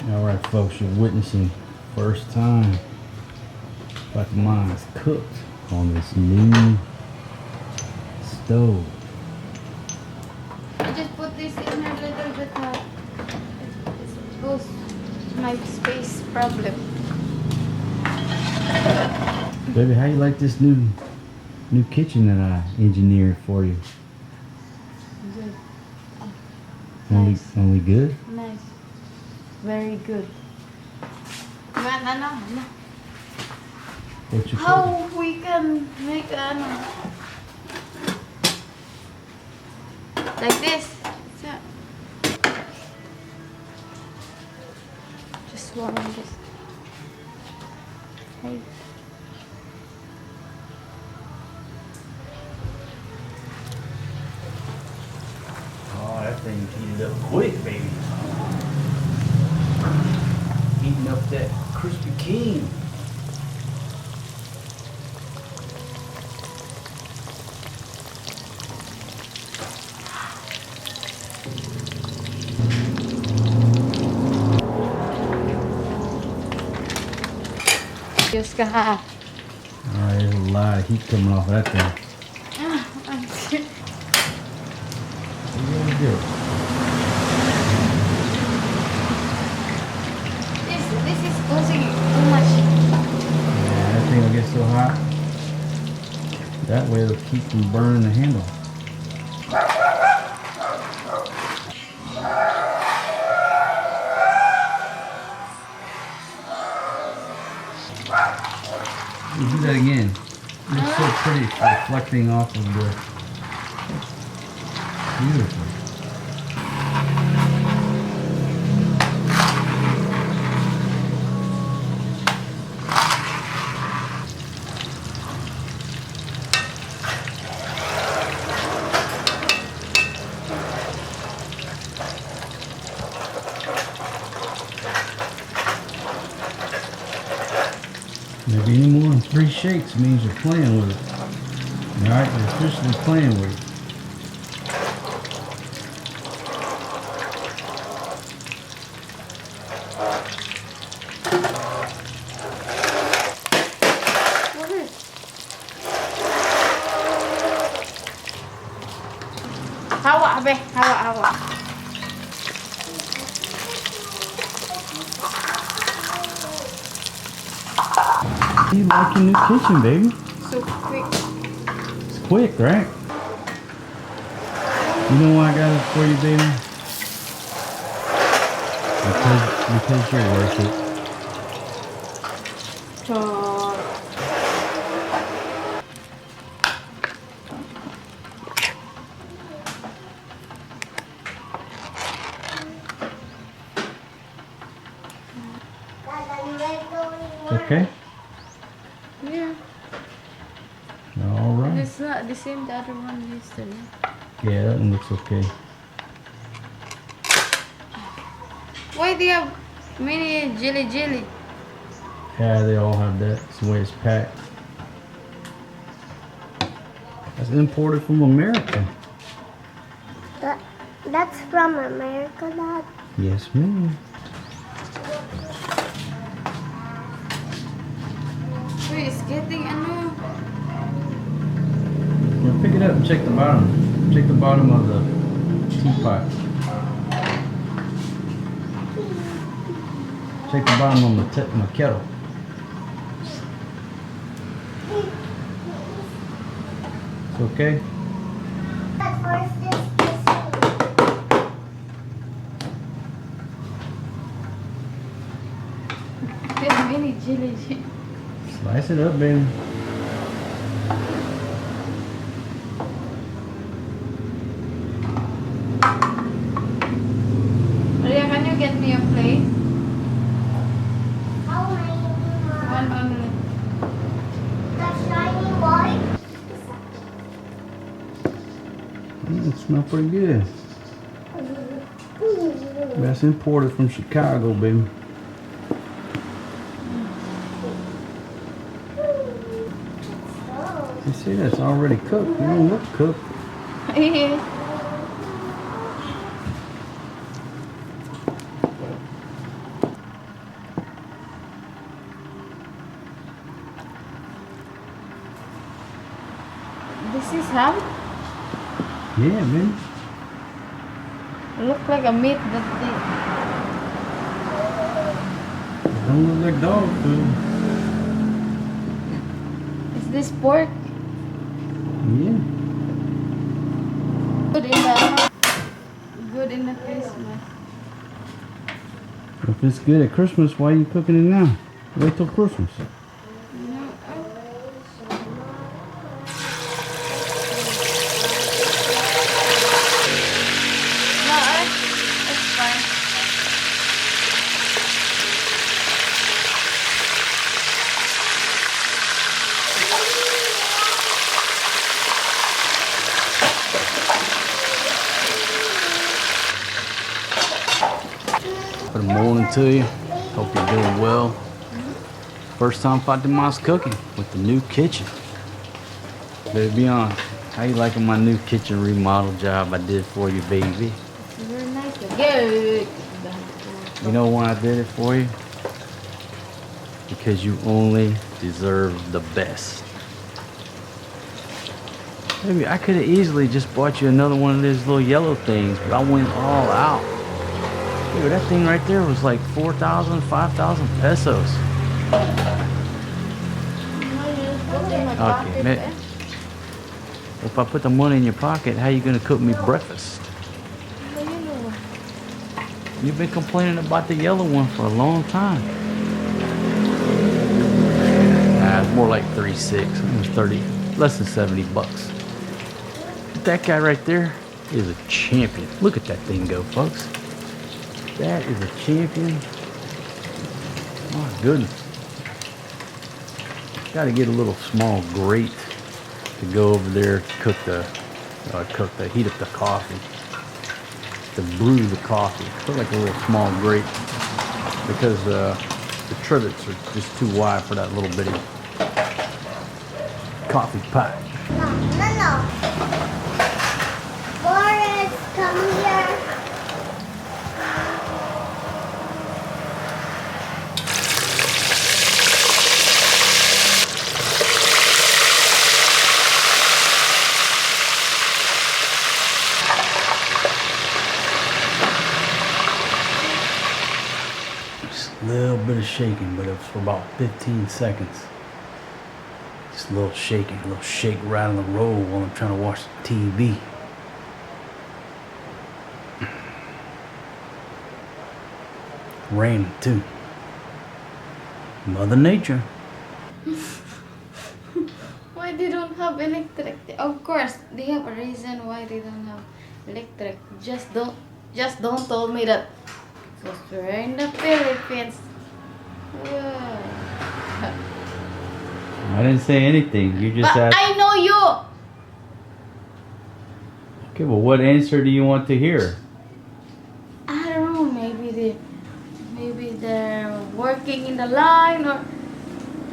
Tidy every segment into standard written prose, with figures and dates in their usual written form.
Alright folks, you're witnessing first time like mine's cooked on this new stove. I just put this in a little bit it goes to my space problem. Baby, how you like this new kitchen that I engineered for you? Good. Only good? Nice. Very good. Man, What you how we can make like this? So, just warm this. Hey. Oh, that thing heated up quick, baby. Heating up that crispy king. Diyos ka ha. Alright, there's a lot of heat coming off of that thing. Really good. This is causing too much. Yeah, that thing will get so hot. That way it'll keep from burning the handle. You do that again. It's so pretty reflecting off of the... Beautiful. Maybe any more than 3 shakes means you're playing with it. Alright, you're officially playing with it. What is? Hawa, be. Hawa. You like your new kitchen, baby? So quick. It's quick, right? You know why I got it for you, baby? Because you're worth it. Okay? Yeah. Alright. It's not the same the other one yesterday. Yeah, that one looks okay. Why do you have mini jelly? Yeah, they all have that. It's the way it's packed. That's imported from America. That's from America, Dad? Yes, ma'am. Wait, it's getting Now pick it up and check the bottom. Check the bottom of the teapot. Check the bottom of my kettle. It's okay? At first, mini jelly. Slice it up, baby. Maria, can you get me a plate? how many One only. the shiny white? It smells pretty good. That's imported from Chicago, baby. You see, that's already cooked. You don't look cooked. is ham? Yeah, man. It look like a meat that Don't look like dog food. is this pork? Yeah. Good in the Christmas. If it's good at Christmas, why are you cooking it now? Wait till Christmas. No, it's fine. Good morning to you. Hope you're doing well. First time Fatima's cooking with the new kitchen. Better be honest. How you liking my new kitchen remodel job I did for you, baby? It's very nice. Good. You know why I did it for you? Because you only deserve the best. Maybe I could have easily just bought you another one of those little yellow things, but I went all out. Dude, that thing right there was like 4,000, 5,000 pesos. Okay, man. If I put the money in your pocket, how you gonna cook me breakfast? You've been complaining about the yellow one for a long time. Nah, it's more like 36. It was 30, less than 70 bucks. But that guy right there is a champion. Look at that thing go, folks. That is a champion. My goodness. Got to get a little small grate to go over there to cook heat up the coffee, to brew the coffee. Put like a little small grate because the trivets are just too wide for that little bitty coffee pot. No. Boris, come here. Just a little bit of shaking, but it was for about 15 seconds. Just a little shaking, a little shake right on the roll while I'm trying to watch the TV. Raining too. Mother Nature. Why they don't have electric? Of course, they have a reason why they don't have electric. Just don't tell me that. Because we're in the Philippines. Wow. I didn't say anything. You just But asked. I know you. Okay, well, what answer do you want to hear? I don't know. Maybe they're working in the line or.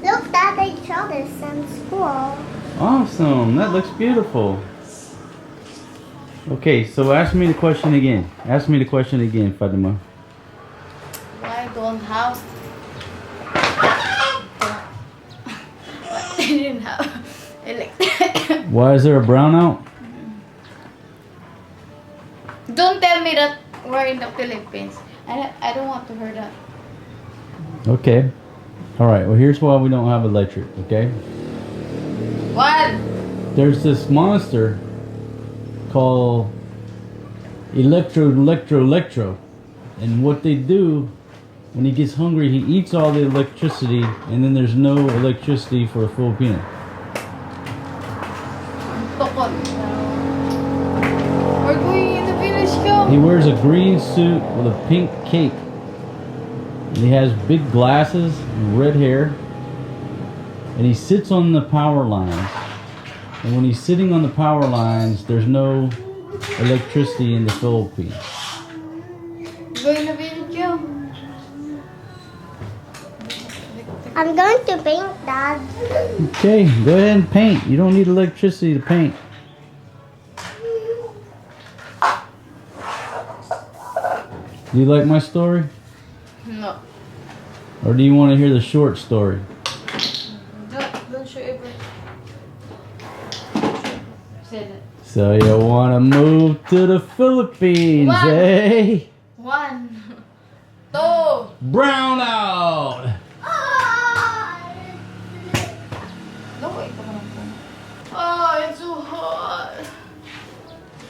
Look, Dad, they showed us in school. Awesome. That looks beautiful. Okay, so ask me the question again. Ask me the question again, Fatima. Why don't have? Why they didn't have electric? Why is there a brownout? Don't tell me that we're in the Philippines. I don't want to hear that. Okay. All right. Well, here's why we don't have electric. Okay. What? There's this monster called Electro, and what they do when he gets hungry, he eats all the electricity, and then there's no electricity for a Filipino. Tokon. We're going in the village, go. He wears a green suit with a pink cape. And he has big glasses and red hair. And he sits on the power lines. And when he's sitting on the power lines, there's no electricity in the Philippines. Go in the village, go. I'm going to paint, Dad. Okay, go ahead and paint. You don't need electricity to paint. Do you like my story? No. Or do you want to hear the short story? Don't show everything. So you want to move to the Philippines, One. eh? 1, 2. Brownout! No, wait. Come on. Oh, it's so hot.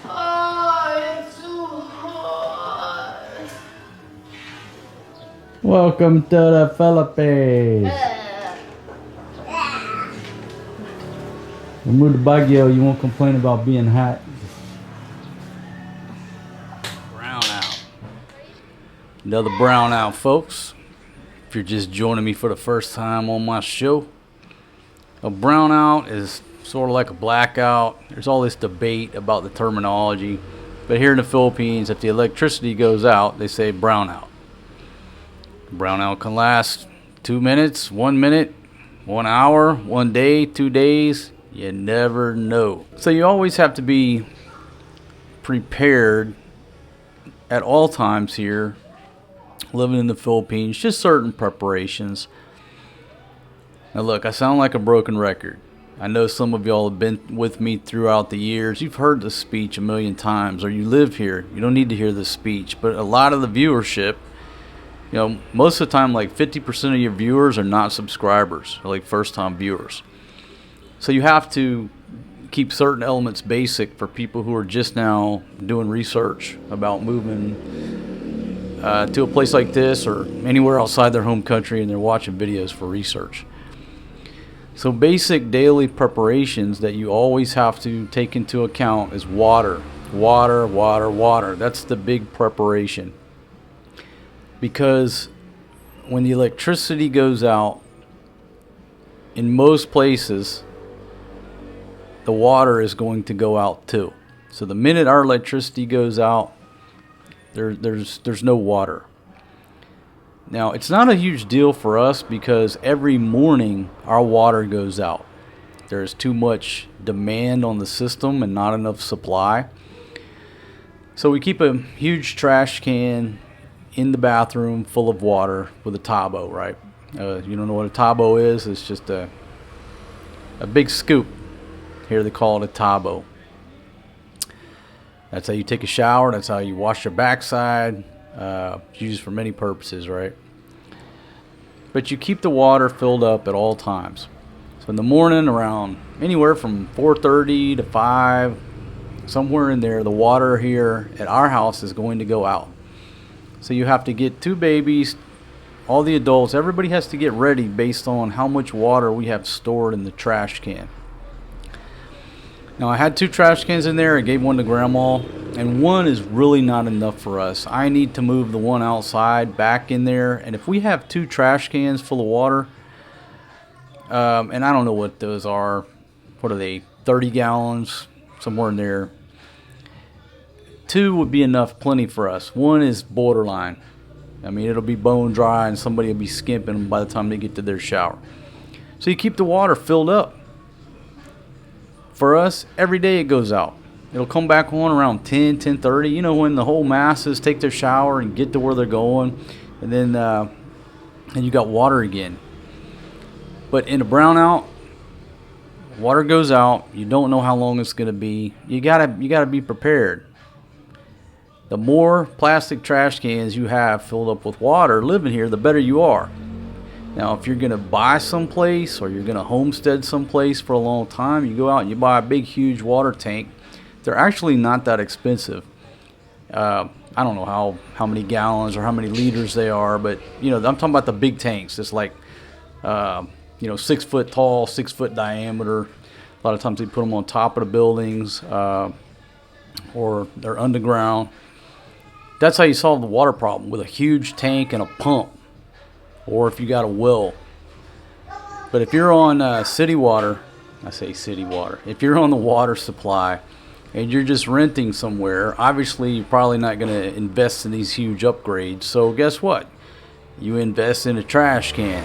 Oh, it's so hot. Welcome to the Philippines. We move to Baguio, you won't complain about being hot. Brownout. Another brownout, folks. If you're just joining me for the first time on my show, a brownout is sort of like a blackout. There's all this debate about the terminology. But here in the Philippines, if the electricity goes out, they say brownout. Brownout can last 2 minutes, 1 minute, 1 hour, 1 day, 2 days. You never know. So you always have to be prepared at all times here, living in the Philippines, just certain preparations. Now look, I sound like a broken record. I know some of y'all have been with me throughout the years. You've heard the speech a million times, or you live here. You don't need to hear the speech. But a lot of the viewership, you know, most of the time, like 50% of your viewers are not subscribers, or like first-time viewers. So you have to keep certain elements basic for people who are just now doing research about moving to a place like this or anywhere outside their home country, and they're watching videos for research. So basic daily preparations that you always have to take into account is water. Water, water, water. That's the big preparation. Because when the electricity goes out, in most places, the water is going to go out too. So the minute our electricity goes out, there's no water. Now, it's not a huge deal for us because every morning our water goes out. There's too much demand on the system and not enough supply. So we keep a huge trash can in the bathroom full of water with a tabo, right? You don't know what a tabo is? It's just a big scoop. Here they call it a tabo. That's how you take a shower. That's how you wash your backside. It's used for many purposes, right? But you keep the water filled up at all times. So in the morning, around anywhere from 4:30 to 5, somewhere in there, the water here at our house is going to go out. So you have to get 2 babies, all the adults, everybody has to get ready based on how much water we have stored in the trash can. Now, I had 2 trash cans in there. I gave one to Grandma, and one is really not enough for us. I need to move the one outside back in there, and if we have 2 trash cans full of water, and I don't know what those are, what are they, 30 gallons, somewhere in there. 2 would be enough, plenty for us. One is borderline. I mean, it'll be bone dry, and somebody will be skimping them by the time they get to their shower. So you keep the water filled up. For us, every day it goes out. It'll come back on around 10, 10:30. You know, when the whole masses take their shower and get to where they're going. And then and you got water again. But in a brownout, water goes out. You don't know how long it's going to be. You gotta be prepared. The more plastic trash cans you have filled up with water living here, the better you are. Now, if you're going to buy someplace or you're going to homestead someplace for a long time, you go out and you buy a big, huge water tank. They're actually not that expensive. I don't know how many gallons or how many liters they are, but, you know, I'm talking about the big tanks. It's like, 6 foot tall, 6 foot diameter. A lot of times they put them on top of the buildings or they're underground. That's how you solve the water problem, with a huge tank and a pump. Or if you got a well. But if you're on city water, I say city water, if you're on the water supply and you're just renting somewhere, obviously you're probably not going to invest in these huge upgrades. So guess what? You invest in a trash can.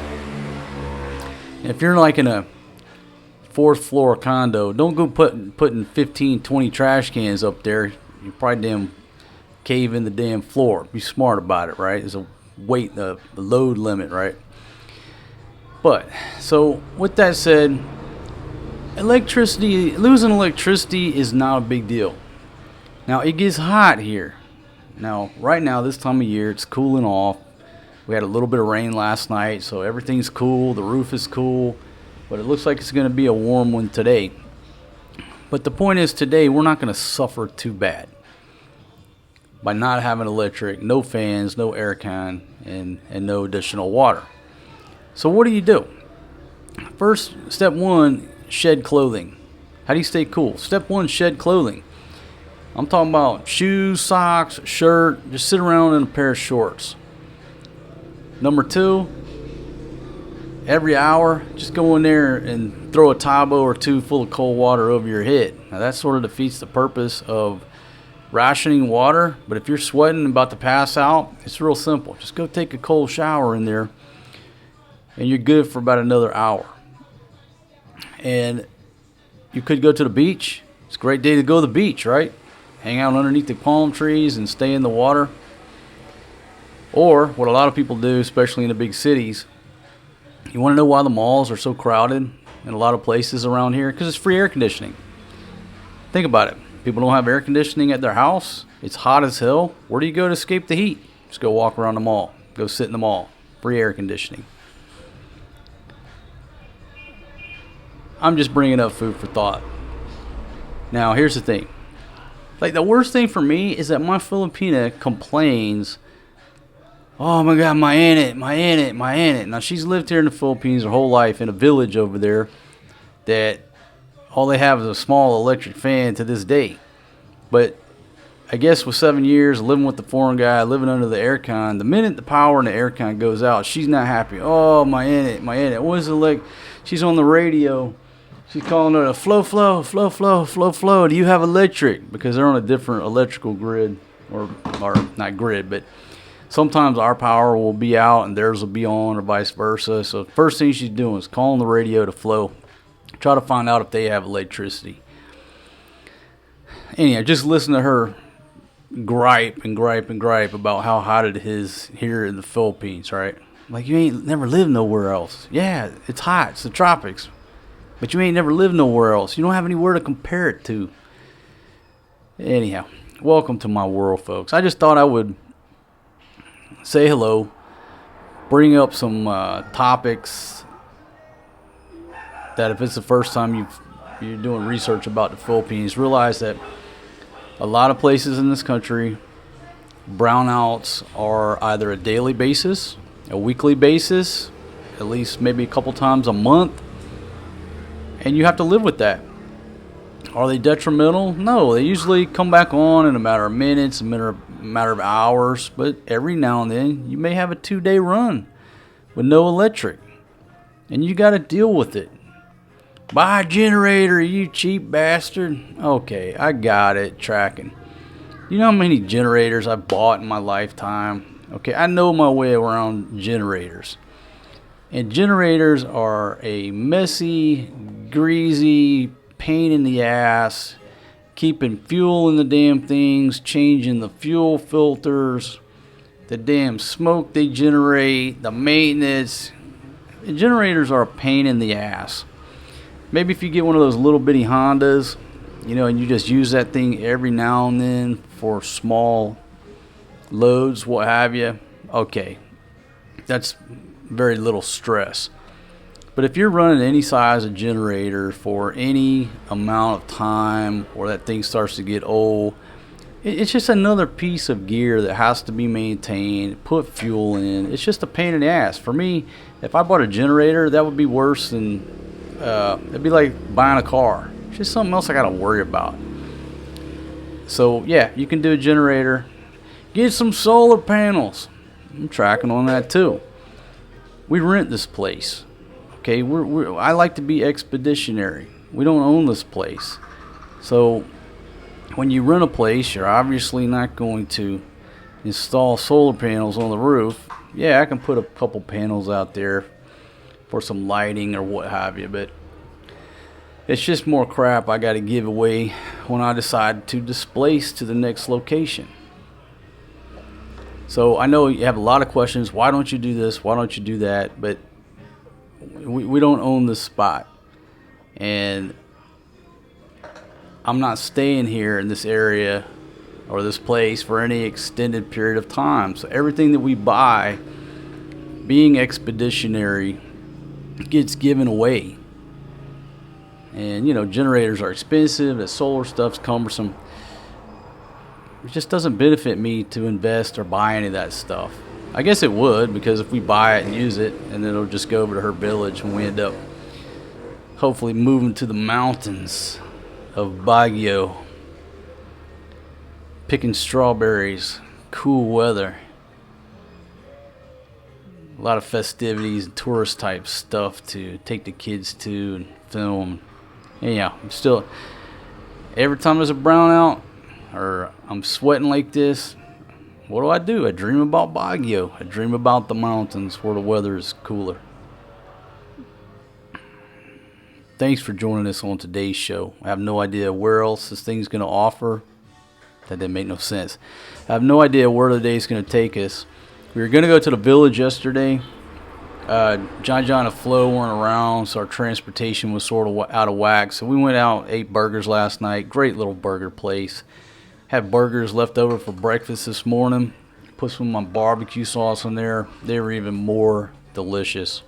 And if you're like in a 4th floor condo, don't go putting 15, 20 trash cans up there. You probably damn cave in the damn floor. Be smart about it, right? There's a weight, the load limit, right? But so with that said, losing electricity is not a big deal. Now, it gets hot here. Now, right now, this time of year, it's cooling off. We had a little bit of rain last night, so everything's cool. The roof is cool, but it looks like it's going to be a warm one today. But the point is, today, we're not going to suffer too bad by not having electric, no fans, no air con, and no additional water. So what do? First, step one, shed clothing. How do you stay cool? Step one, shed clothing. I'm talking about shoes, socks, shirt. Just sit around in a pair of shorts. Number two, every hour, just go in there and throw a tabo or two full of cold water over your head. Now that sort of defeats the purpose of rationing water, but if you're sweating and about to pass out, it's real simple. Just go take a cold shower in there and you're good for about another hour. And you could go to the beach. It's a great day to go to the beach, right? Hang out underneath the palm trees and stay in the water. Or what a lot of people do, especially in the big cities, you want to know why the malls are so crowded in a lot of places around here? Because it's free air conditioning. Think about it. People don't have air conditioning at their house. It's hot as hell. Where do you go to escape the heat? Just go walk around the mall. Go sit in the mall. Free air conditioning. I'm just bringing up food for thought. Now, here's the thing. Like, the worst thing for me is that my Filipina complains, oh my God, my aunt. Now, she's lived here in the Philippines her whole life in a village over there that all they have is a small electric fan to this day. But I guess with 7 years living with the foreign guy, living under the aircon, the minute the power in the aircon goes out, she's not happy. Oh, my aunt. What is it like? She's on the radio. She's calling it a flow. Do you have electric? Because they're on a different electrical grid, or not grid, but sometimes our power will be out and theirs will be on, or vice versa. So the first thing she's doing is calling the radio to Flow, try to find out if they have electricity. Anyhow, just listen to her gripe about how hot it is here in the Philippines, right? Like, you ain't never lived nowhere else. Yeah, it's hot. It's the tropics. But you ain't never lived nowhere else. You don't have anywhere to compare it to. Anyhow, welcome to my world, folks. I just thought I would say hello, bring up some topics that if it's the first time you're doing research about the Philippines, realize that a lot of places in this country, brownouts are either a daily basis, a weekly basis, at least maybe a couple times a month, and you have to live with that. Are they detrimental? No, they usually come back on in a matter of minutes, a matter of hours, but every now and then you may have a 2-day run with no electric, and you got to deal with it. Buy a generator, you cheap bastard. Okay, I got it, tracking. You know how many generators I've bought in my lifetime? Okay, I know my way around generators. And generators are a messy, greasy pain in the ass, keeping fuel in the damn things, changing the fuel filters, the damn smoke they generate, the maintenance. The generators are a pain in the ass. Maybe if you get one of those little bitty Hondas, and you just use that thing every now and then for small loads, what have you, okay, that's very little stress. But if you're running any size of generator for any amount of time, or that thing starts to get old, it's just another piece of gear that has to be maintained, put fuel in. It's just a pain in the ass. For me, if I bought a generator, that would be worse than, it'd be like buying a car. It's just something else I got to worry about. So yeah, you can do a generator. Get some solar panels. I'm tracking on that too. We rent this place. Okay, I like to be expeditionary. We don't own this place. So when you rent a place, you're obviously not going to install solar panels on the roof. Yeah, I can put a couple panels out there for some lighting or what have you, but it's just more crap I got to give away when I decide to displace to the next location. So I know you have a lot of questions. Why don't you do this? Why don't you do that? But we don't own this spot. And I'm not staying here in this area or this place for any extended period of time. So everything that we buy, being expeditionary, gets given away. And, generators are expensive. The solar stuff's cumbersome. It just doesn't benefit me to invest or buy any of that stuff. I guess it would, because if we buy it and use it, and then it'll just go over to her village when we end up hopefully moving to the mountains of Baguio, picking strawberries, cool weather, a lot of festivities and tourist type stuff to take the kids to and film. And yeah, I'm still, every time there's a brownout or I'm sweating like this, what do? I dream about Baguio. I dream about the mountains where the weather is cooler. Thanks for joining us on today's show. I have no idea where else this thing's going to offer. That didn't make no sense. I have no idea where the day's going to take us. We were going to go to the village yesterday. John and Flo weren't around, so our transportation was sort of out of whack. So we went out, ate burgers last night. Great little burger place. Had burgers left over for breakfast this morning. Put some of my barbecue sauce in there. They were even more delicious.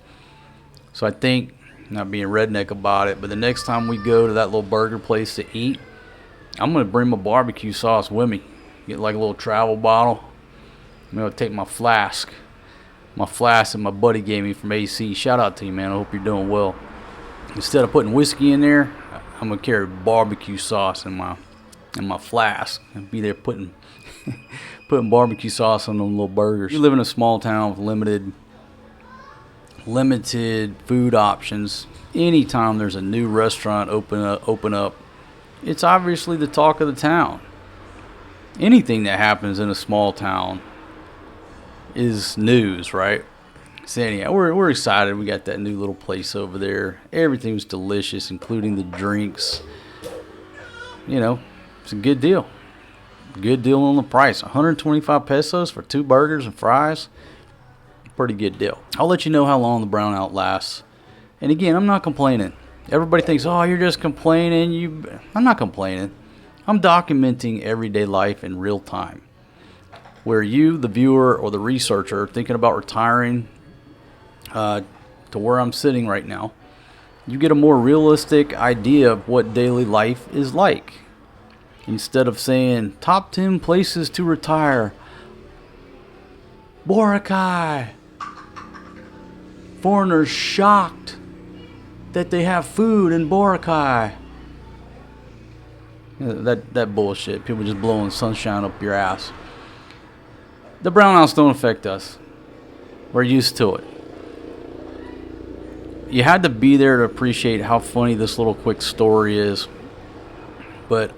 So I think, not being redneck about it, but the next time we go to that little burger place to eat, I'm going to bring my barbecue sauce with me. Get like a little travel bottle. I'm going to take my flask. My flask that my buddy gave me from AC. Shout out to you, man. I hope you're doing well. Instead of putting whiskey in there, I'm going to carry barbecue sauce in my flask and be there putting barbecue sauce on them little burgers. You live in a small town with limited food options. Anytime there's a new restaurant open up, it's obviously the talk of the town. Anything that happens in a small town is news, right? So anyhow, we're excited. We got that new little place over there. Everything was delicious, including the drinks. It's a good deal. Good deal on the price. 125 pesos for 2 burgers and fries. Pretty good deal. I'll let you know how long the brownout lasts. And again, I'm not complaining. Everybody thinks, oh, you're just complaining. I'm not complaining. I'm documenting everyday life in real time. Where you, the viewer or the researcher, thinking about retiring to where I'm sitting right now, you get a more realistic idea of what daily life is like. Instead of saying, top 10 places to retire. Boracay. Foreigners shocked that they have food in Boracay. That bullshit. People just blowing sunshine up your ass. The brownouts don't affect us. We're used to it. You had to be there to appreciate how funny this little quick story is. But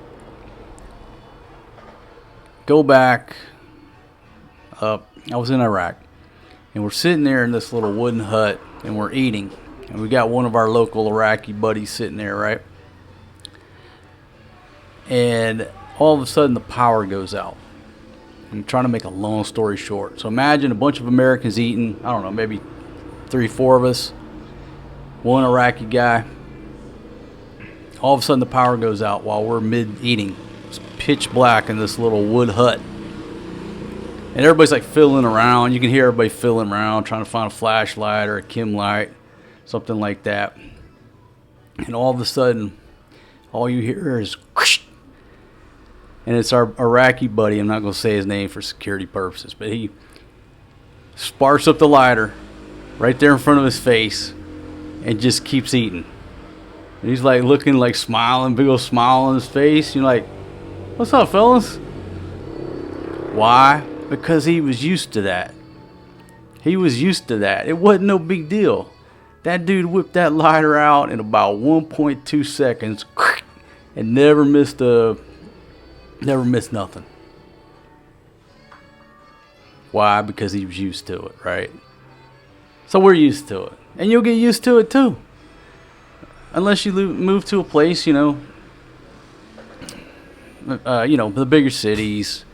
go back up. I was in Iraq. And we're sitting there in this little wooden hut. And we're eating. And we got one of our local Iraqi buddies sitting there, right? And all of a sudden the power goes out. I'm trying to make a long story short. So imagine a bunch of Americans eating, I don't know, maybe 3-4 of us. One Iraqi guy. All of a sudden the power goes out while we're mid-eating. It's pitch black in this little wood hut. And everybody's like fiddling around. You can hear everybody fiddling around, trying to find a flashlight or a chem light, something like that. And all of a sudden, all you hear is whoosh. And it's our Iraqi buddy. I'm not going to say his name for security purposes, but he sparks up the lighter right there in front of his face and just keeps eating. And he's like looking, like smiling, big old smile on his face. You're like, what's up, fellas? Why? Because he was used to that. He was used to that. It wasn't no big deal. That dude whipped that lighter out in about 1.2 seconds and never missed nothing. Why? Because he was used to it, right? So we're used to it. And you'll get used to it too. Unless you move to a place, the bigger cities.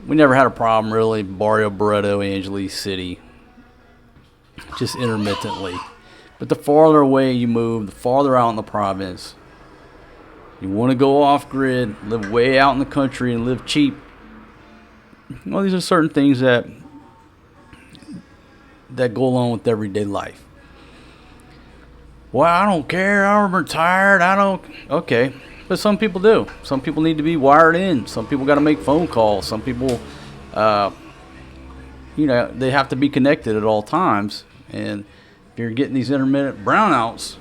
We never had a problem really. Barrio Barreto, Angeles City. Just intermittently. But the farther away you move, the farther out in the province, You want to go off grid, live way out in the country and live cheap. Well, these are certain things that go along with everyday life. Well, I don't care. I'm retired. I don't. Okay. But some people do. Some people need to be wired in. Some people got to make phone calls. Some people, they have to be connected at all times. And if you're getting these intermittent brownouts,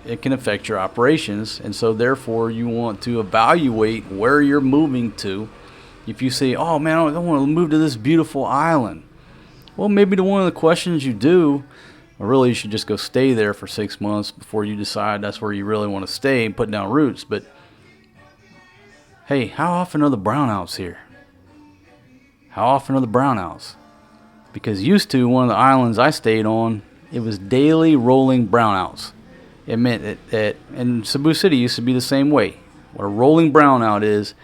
it can affect your operations. And so therefore you want to evaluate where you're moving to. If you say, oh man, I want to move to this beautiful island. Well, maybe to one of the questions you do, or really you should just go stay there for 6 months before you decide that's where you really want to stay and put down roots. But hey, how often are the brownouts here? How often are the brownouts? Because used to, one of the islands I stayed on, it was daily rolling brownouts. It meant that and Cebu City used to be the same way. What a rolling brownout is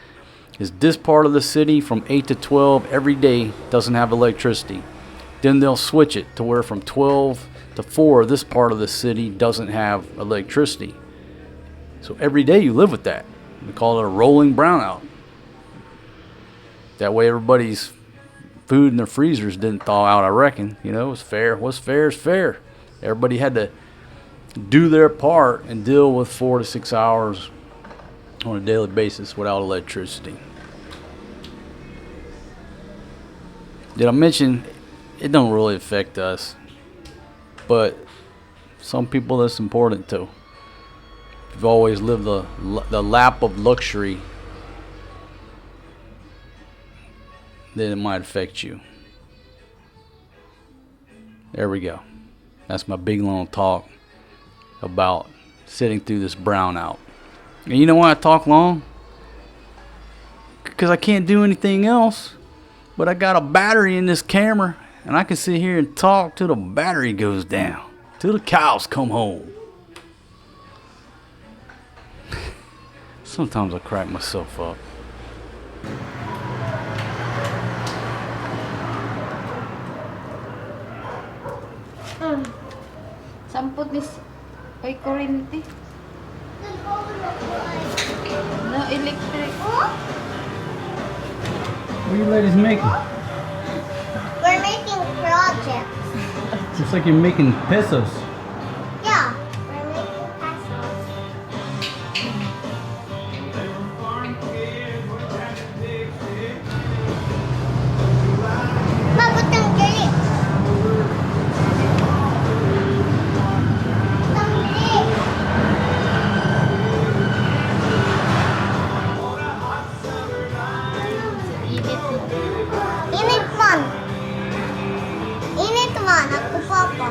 this part of the city from 8 to 12 every day doesn't have electricity. Then they'll switch it to where from 12 to 4 this part of the city doesn't have electricity. So every day you live with that. We call it a rolling brownout. That way everybody's food in their freezers didn't thaw out, I reckon. It was fair. What's fair is fair. Everybody had to do their part and deal with 4 to 6 hours on a daily basis without electricity. Did I mention it don't really affect us, but some people that's important to. If you've always lived the lap of luxury, then it might affect you. There we go. That's my big long talk about sitting through this brownout. And you know why I talk long? Because I can't do anything else. But I got a battery in this camera, and I can sit here and talk till the battery goes down, till the cows come home. Sometimes I crack myself up. Sampot ni Oy kuryente. No electric. What are you ladies making? We're making projects. Looks like you're making pesos. Yeah, we're making pesos. Mabot ang galit. Ang galit. Init man. Init man. Ako papa.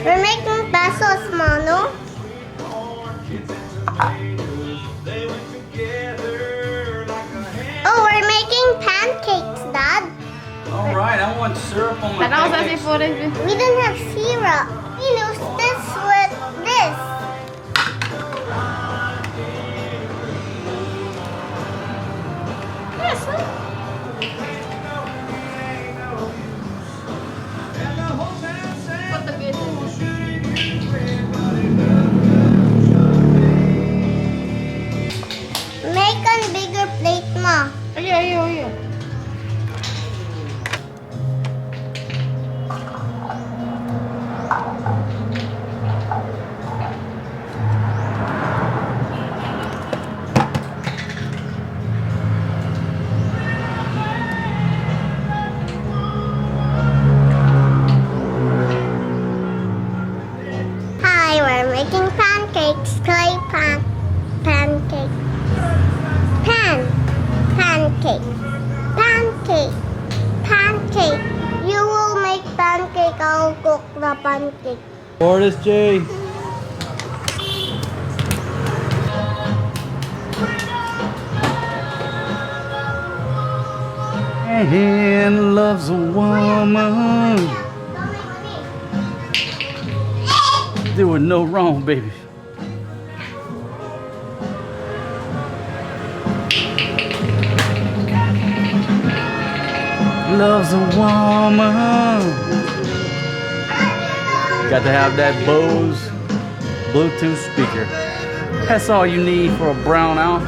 We're making pesos, Mano. Oh, we're making pancakes, Dad. All right, I want syrup on my Tanaw sa si pancakes. Forrest. We don't have syrup. We use this with this. Yes, huh? Put the bit. Make a bigger plate, Ma. Ayo. Hi, we're making pancakes. Clay pancake. Pancake. You will make pancake. I'll cook the pancake. Fortis J. And loves a woman. Doing no wrong, baby. Loves a woman. got to have that Bose Bluetooth speaker. That's all you need for a brownout.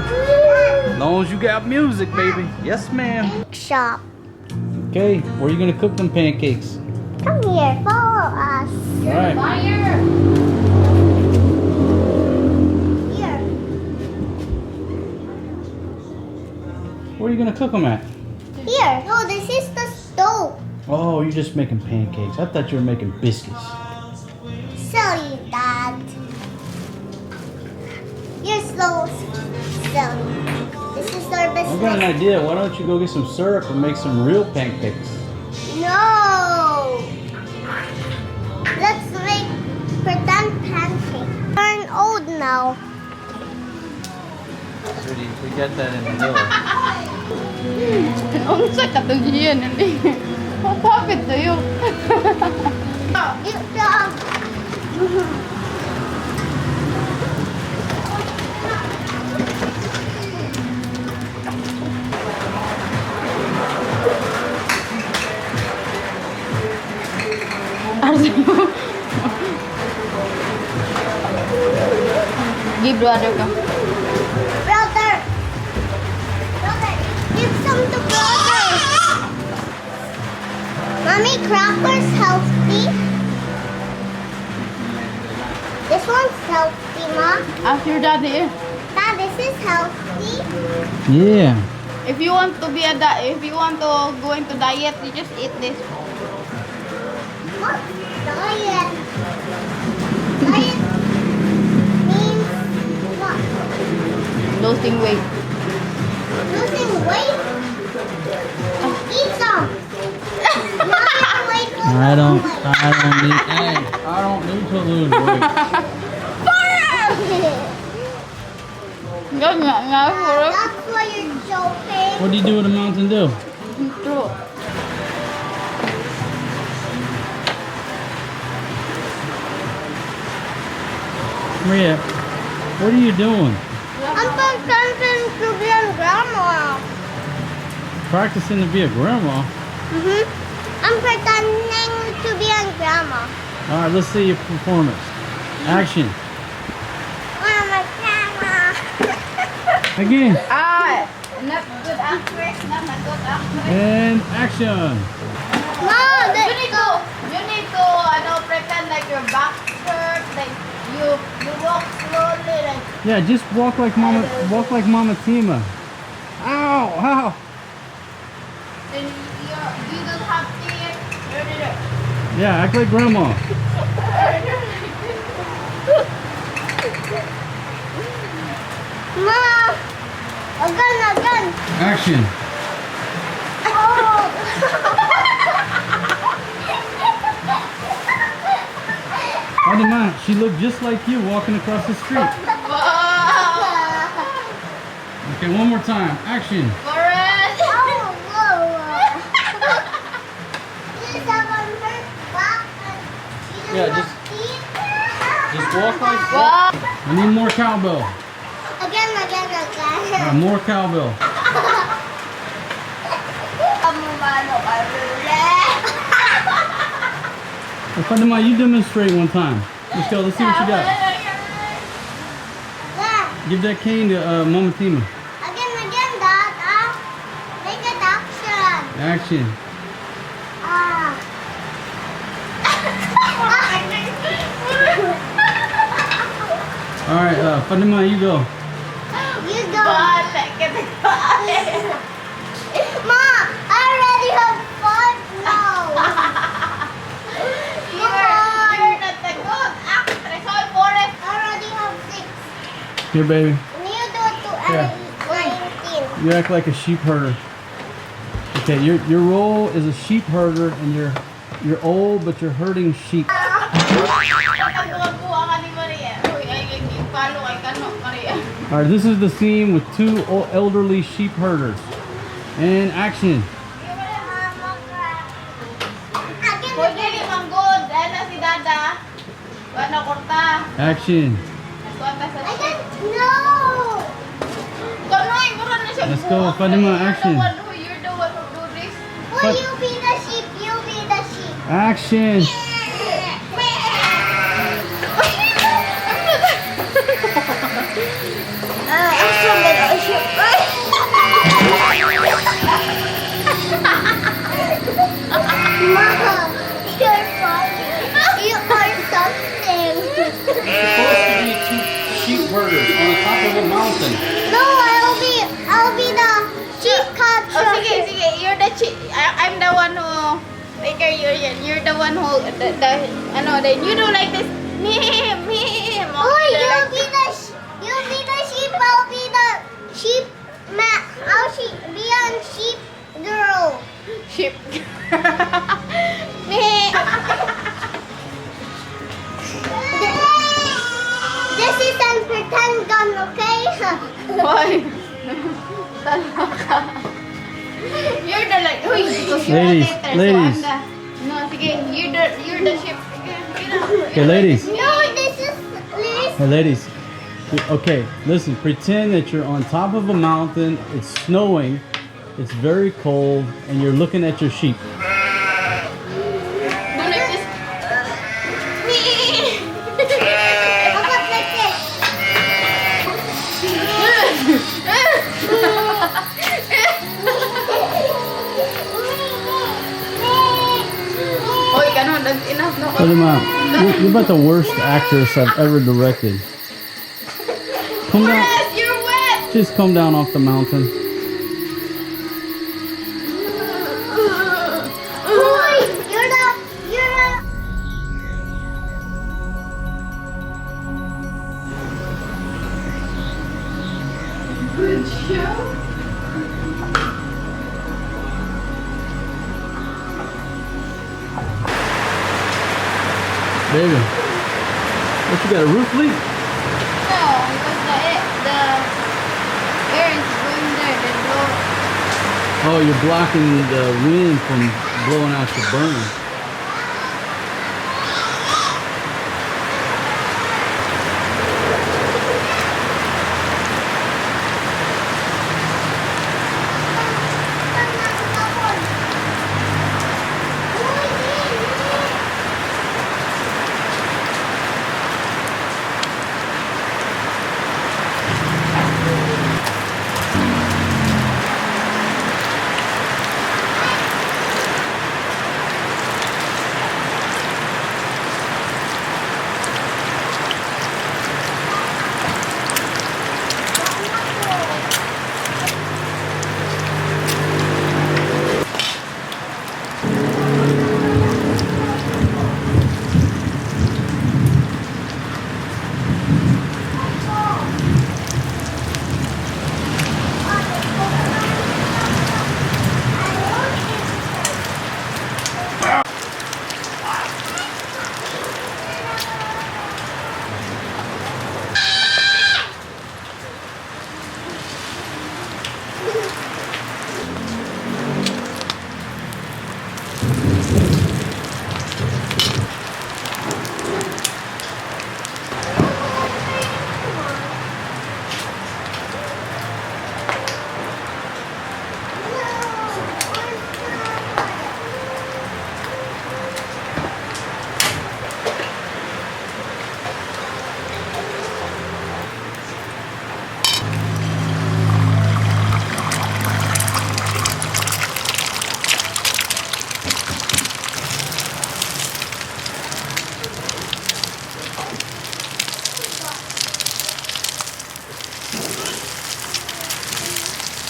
As long as you got music, baby. Yes, ma'am. Shop. Okay, where are you gonna cook them pancakes? Come here, follow us. All right. Fire! Here. Where are you gonna cook them at? Here. No, this is the stove. Oh, you're just making pancakes. I thought you were making biscuits. Silly, Dad. You're so silly. This is our I got an business. idea. Why don't you go get some syrup and make some real pancakes? No. Let's make pretend pancake. Turn old now. Sweetie, we got that in the middle. Unsa ka to diyan hindi? What happened to you? Give brother ka. Brother. Brother, give some to brother. Mommy, crackers healthy. This one's healthy, Ma. Ask your daddy. Dad, this is healthy. Yeah. If you want to go into diet, you just eat this. What? Diet. Diet means what? Losing weight. Losing weight? Eat some. Now your weight will I don't go need to lose weight. Nga, puro. That's why you're joking. What do you do with a Mountain Dew? True. Maria, what are you doing? I'm pretending to be a grandma. Practicing to be a grandma? I'm pretending to be a grandma. All right, let's see your performance. Action. I'm a grandma. Again. Not good actress, not a good actress. And action. No, You need to, pretend like your back hurt, like you walk slowly, like. Yeah, just walk like Mama Tima. Ow, ow. And you don't have teeth. Yeah, act like grandma. Mom, again. Action. Oh. Fatima, she looked just like you walking across the street. Okay, one more time. Action. Yeah, just walk like that. I need more cowbell. Again. More cowbell. Hey, Fatima, you demonstrate one time. Let's go. Let's see what you got. Give that cane to Mama Tima. Again, Dad. Make it action. Action. All right, Fatima, you go. You go. Mom, I already have 5 now. You're not a good actress. All for it. I already have 6. Here, baby. And you do it to Yeah. 19. You act like a sheep herder. Okay, your role is a sheep herder, and you're old, but you're herding sheep. All right, this is the scene with 2 elderly sheep herders. And action. Action. No. Let's go, Fatima, action. Will you be the sheep? You be the sheep. Action. again. You're the one who I know that you do like this. Me. Oh, you'll be the sheep. I'll be the sheep. I'll be on sheep girl. Sheep. Me. This is a pretend gun, okay? Why? You're the like. Uy, because you're Ladies, a later. ladies. So no, sige. You're the sheep. Okay, ladies. No, this is Hey, ladies. Okay, listen. Pretend that you're on top of a mountain. It's snowing. It's very cold, and you're looking at your sheep. Do like this. How about like this? Oy, ganun. That's enough. No. Put him out. You're about the worst actress I've ever directed. Come down. Yes, you're wet. Just come down off the mountain. Boy, you're the Good show. Baby, what you got, a roof leak? No, because the air is going there. The blow. Oh, you're blocking the wind from blowing out your burner.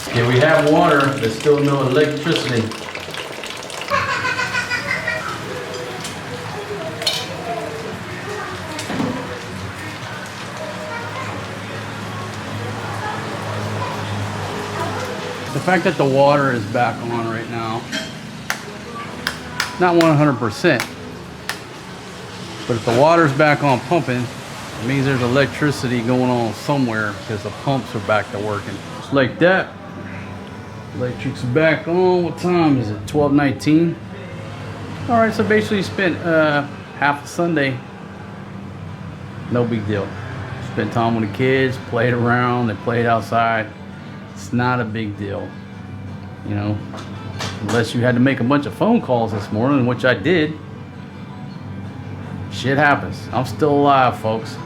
Okay, we have water, but still no electricity. The fact that the water is back on right now, not 100%, but if the water's back on pumping, it means there's electricity going on somewhere because the pumps are back to working. Just like that. Electric's back on. What time is it? 12:19. All right, so basically you spent half a Sunday. No big deal. Spent time with the kids, played around, they played outside. It's not a big deal, you know, unless you had to make a bunch of phone calls this morning, which I did. Shit happens. I'm still alive, folks.